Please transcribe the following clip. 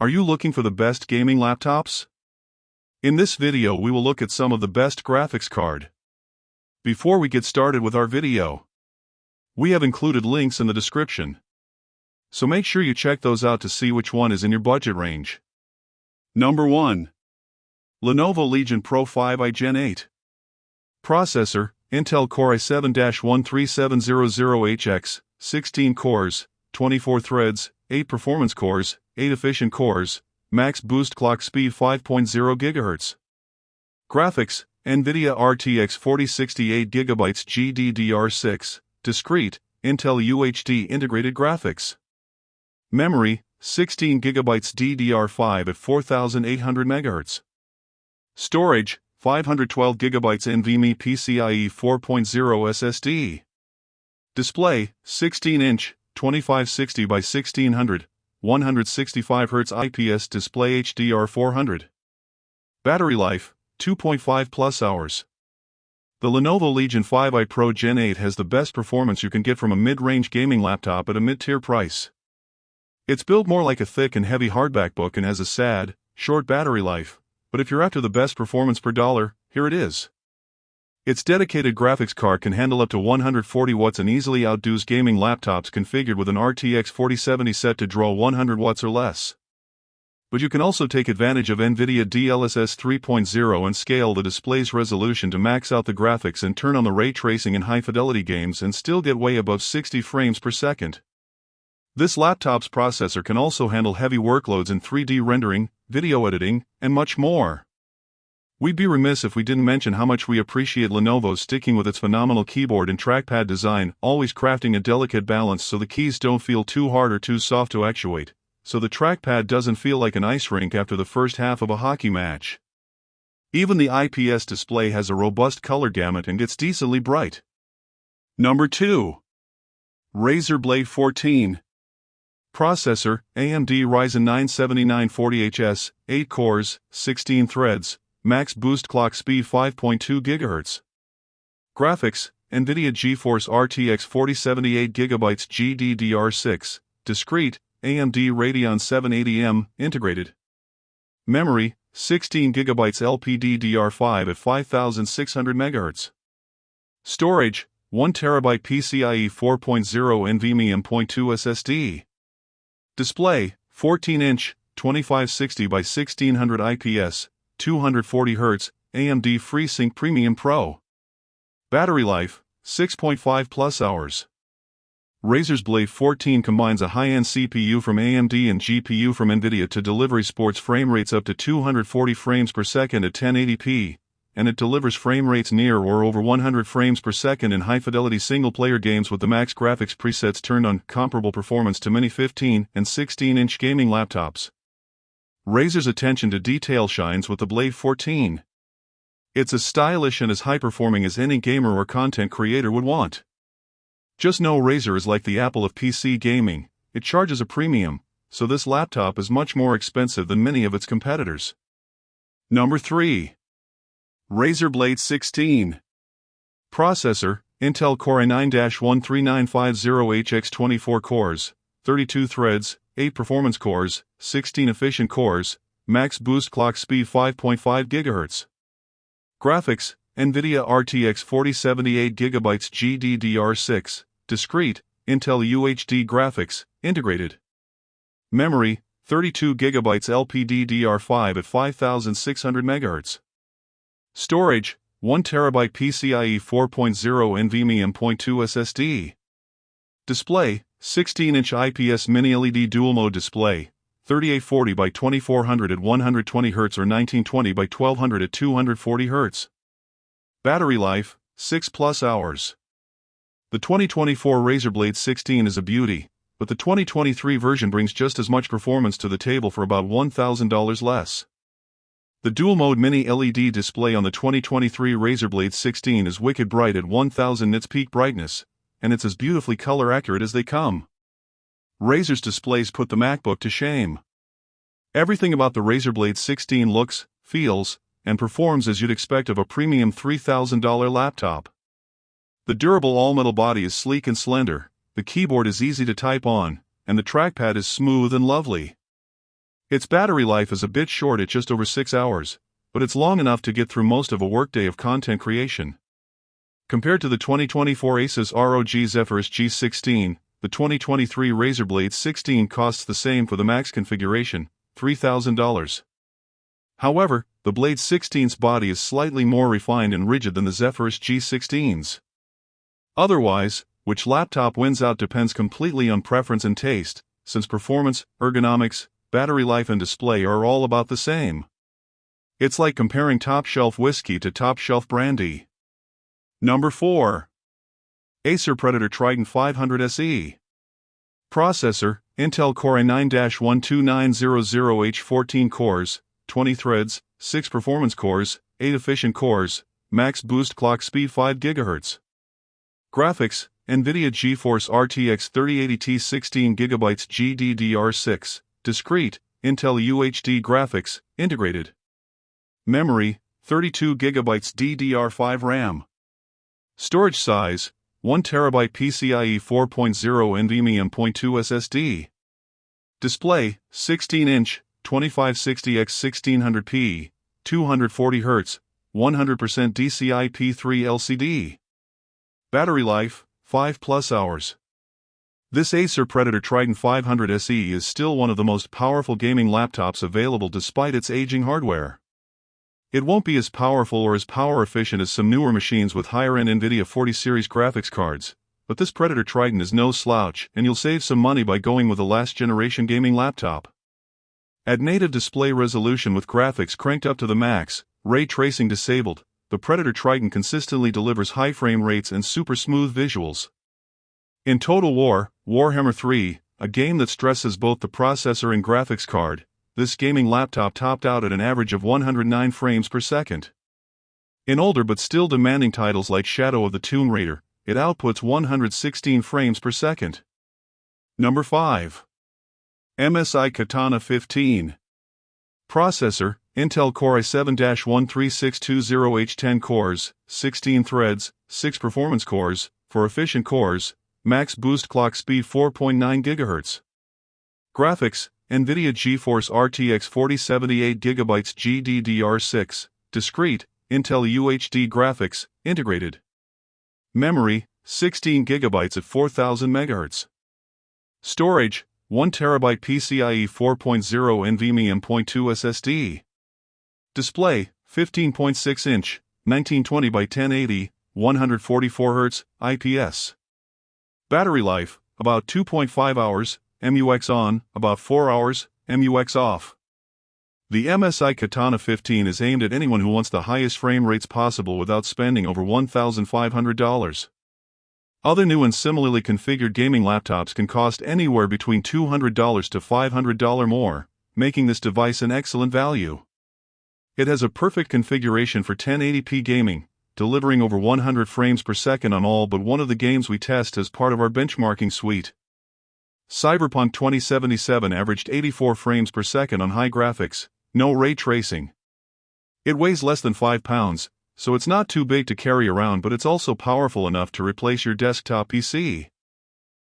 Are you looking for the best gaming laptops? In this video we will look at some of the best graphics card. Before we get started with our video, we have included links in the description, so make sure you check those out to see which one is in your budget range. Number 1. Lenovo Legion Pro 5i Gen 8. Processor, Intel Core i7-13700HX, 16 cores, 24 threads, 8 performance cores, 8 efficient cores, max boost clock speed 5.0 GHz. Graphics, NVIDIA RTX 4060 8GB GDDR6, discrete, Intel UHD integrated graphics. Memory, 16 GB DDR5 at 4800 MHz. Storage, 512 GB NVMe PCIe 4.0 SSD. Display, 16-inch, 2560 by 1600, 165 Hz IPS display HDR 400. Battery life, 2.5 plus hours. The Lenovo Legion 5i Pro Gen 8 has the best performance you can get from a mid-range gaming laptop at a mid-tier price. It's built more like a thick and heavy hardback book and has a sad, short battery life, but if you're after the best performance per dollar, here it is. Its dedicated graphics card can handle up to 140 watts and easily outdoes gaming laptops configured with an RTX 4070 set to draw 100 watts or less. But you can also take advantage of NVIDIA DLSS 3.0 and scale the display's resolution to max out the graphics and turn on the ray tracing in high-fidelity games and still get way above 60 frames per second. This laptop's processor can also handle heavy workloads in 3D rendering, video editing, and much more. We'd be remiss if we didn't mention how much we appreciate Lenovo sticking with its phenomenal keyboard and trackpad design, always crafting a delicate balance so the keys don't feel too hard or too soft to actuate, so the trackpad doesn't feel like an ice rink after the first half of a hockey match. Even the IPS display has a robust color gamut and gets decently bright. Number 2. Razer Blade 14. Processor, AMD Ryzen 9 7940HS, 8 cores, 16 threads, max boost clock speed 5.2 GHz. Graphics, NVIDIA GeForce RTX 4070 8GB GDDR6, discrete, AMD Radeon 780M, integrated. Memory, 16 GB LPDDR5 at 5600 MHz. Storage, 1 TB PCIe 4.0 NVMe M.2 SSD. Display, 14-inch, 2560 by 1600 IPS, 240 Hz, AMD FreeSync Premium Pro. Battery life, 6.5 plus hours. Razer's Blade 14 combines a high-end CPU from AMD and GPU from NVIDIA to deliver sports frame rates up to 240 frames per second at 1080p, and it delivers frame rates near or over 100 frames per second in high-fidelity single-player games with the max graphics presets turned on, comparable performance to many 15 and 16-inch gaming laptops. Razer's attention to detail shines with the Blade 14. It's as stylish and as high-performing as any gamer or content creator would want. Just know Razer is like the Apple of PC gaming, it charges a premium, so this laptop is much more expensive than many of its competitors. Number 3. Razer Blade 16. Processor, Intel Core i9-13950HX 24 cores, 32 threads, 8 performance cores, 16 efficient cores, max boost clock speed 5.5 GHz. Graphics, NVIDIA RTX 4070 8GB GDDR6, discrete, Intel UHD graphics, integrated. Memory, 32 GB LPDDR5 at 5600 MHz. Storage, 1 TB PCIe 4.0 NVMe M.2 SSD. Display, 16-inch IPS Mini LED Dual Mode display, 3840 by 2400 at 120 Hz or 1920 by 1200 at 240 Hz. Battery life, 6 plus hours. The 2024 Razer Blade 16 is a beauty, but the 2023 version brings just as much performance to the table for about $1,000 less. The dual-mode mini LED display on the 2023 Razer Blade 16 is wicked bright at 1000 nits peak brightness, and it's as beautifully color-accurate as they come. Razer's displays put the MacBook to shame. Everything about the Razer Blade 16 looks, feels, and performs as you'd expect of a premium $3,000 laptop. The durable all-metal body is sleek and slender, the keyboard is easy to type on, and the trackpad is smooth and lovely. Its battery life is a bit short at just over 6 hours, but it's long enough to get through most of a workday of content creation. Compared to the 2024 Asus ROG Zephyrus G16, the 2023 Razer Blade 16 costs the same for the max configuration, $3,000. However, the Blade 16's body is slightly more refined and rigid than the Zephyrus G16's. Otherwise, which laptop wins out depends completely on preference and taste, since performance, ergonomics, battery life and display are all about the same. It's like comparing top-shelf whiskey to top-shelf brandy. Number 4. Acer Predator Triton 500 SE. Processor, Intel Core i9-12900H 14 cores, 20 threads, 6 performance cores, 8 efficient cores, max boost clock speed 5 GHz. Graphics, NVIDIA GeForce RTX 3080 16 GB GDDR6, discrete, Intel UHD graphics, integrated. Memory, 32 GB DDR5 RAM. Storage size, 1 TB PCIe 4.0 NVMe M.2 SSD. Display, 16-inch, 2560x1600p, 240 Hz, 100% DCI-P3 LCD. Battery life, 5+ hours. This Acer Predator Triton 500 SE is still one of the most powerful gaming laptops available despite its aging hardware. It won't be as powerful or as power efficient as some newer machines with higher-end NVIDIA 40 series graphics cards, but this Predator Triton is no slouch and you'll save some money by going with a last-generation gaming laptop. At native display resolution with graphics cranked up to the max, ray tracing disabled, the Predator Triton consistently delivers high frame rates and super smooth visuals. In Total War, Warhammer 3, a game that stresses both the processor and graphics card, this gaming laptop topped out at an average of 109 frames per second. In older but still demanding titles like Shadow of the Tomb Raider, it outputs 116 frames per second. Number 5. MSI Katana 15. Processor, Intel Core i7-13620H 10 cores, 16 threads, 6 performance cores, 4 efficient cores, max boost clock speed 4.9 GHz. Graphics, NVIDIA GeForce RTX 4070 8 GB GDDR6, discrete, Intel UHD graphics, integrated. Memory, 16 GB at 4000 MHz. Storage, 1 TB PCIe 4.0 NVMe M.2 SSD. Display, 15.6-inch, 1920 by 1080, 144 Hz, IPS. Battery life, about 2.5 hours, MUX on, about 4 hours, MUX off. The MSI Katana 15 is aimed at anyone who wants the highest frame rates possible without spending over $1,500. Other new and similarly configured gaming laptops can cost anywhere between $200 to $500 more, making this device an excellent value. It has a perfect configuration for 1080p gaming, delivering over 100 frames per second on all but one of the games we test as part of our benchmarking suite. Cyberpunk 2077 averaged 84 frames per second on high graphics, no ray tracing. It weighs less than 5 pounds, so it's not too big to carry around, but it's also powerful enough to replace your desktop PC.